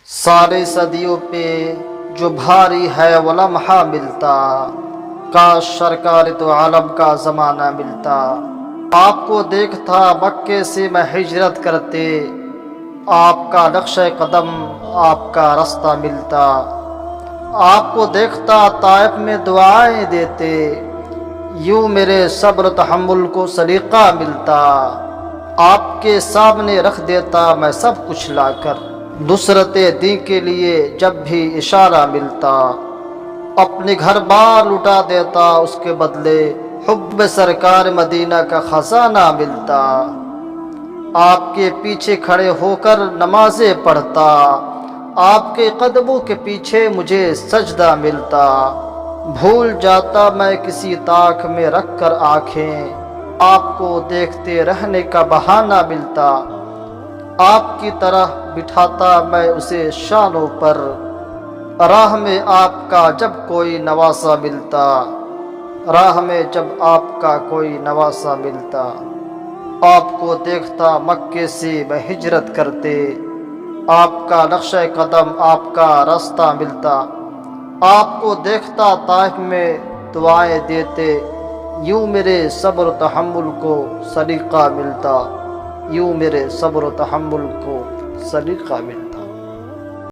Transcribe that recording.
سارے صدیوں پہ جو بھاری ہے وہ لمحہ ملتا، کاش سرکار تو عالم کا زمانہ ملتا۔ آپ کو دیکھتا مکے سے میں ہجرت کرتے، آپ کا نقش قدم آپ کا راستہ ملتا۔ آپ کو دیکھتا طائف میں دعائیں دیتے، یوں میرے صبر تحمل کو سلیقہ ملتا۔ آپ کے سامنے رکھ دیتا میں سب کچھ لا کر، نصرت دین کے لیے جب بھی اشارہ ملتا۔ اپنے گھر بار لٹا دیتا، اس کے بدلے حب سرکار مدینہ کا خزانہ ملتا۔ آپ کے پیچھے کھڑے ہو کر نمازیں پڑھتا، آپ کے قدموں کے پیچھے مجھے سجدہ ملتا۔ بھول جاتا میں کسی طاق میں رکھ کر آنکھیں، آپ کو دیکھتے رہنے کا بہانہ ملتا۔ آپ کی طرح بٹھاتا میں اسے شانوں پر، راہ میں آپ کا جب کوئی نواسا ملتا، راہ میں جب آپ کا کوئی نواسا ملتا۔ آپ کو دیکھتا مکے سے میں ہجرت کرتے، آپ کا نقش قدم آپ کا راستہ ملتا۔ آپ کو دیکھتا طائف میں دعائیں دیتے، یوں میرے صبر و تحمل کو سلیقہ ملتا، یوں میرے صبر و تحمل کو سلیقہ ملتا۔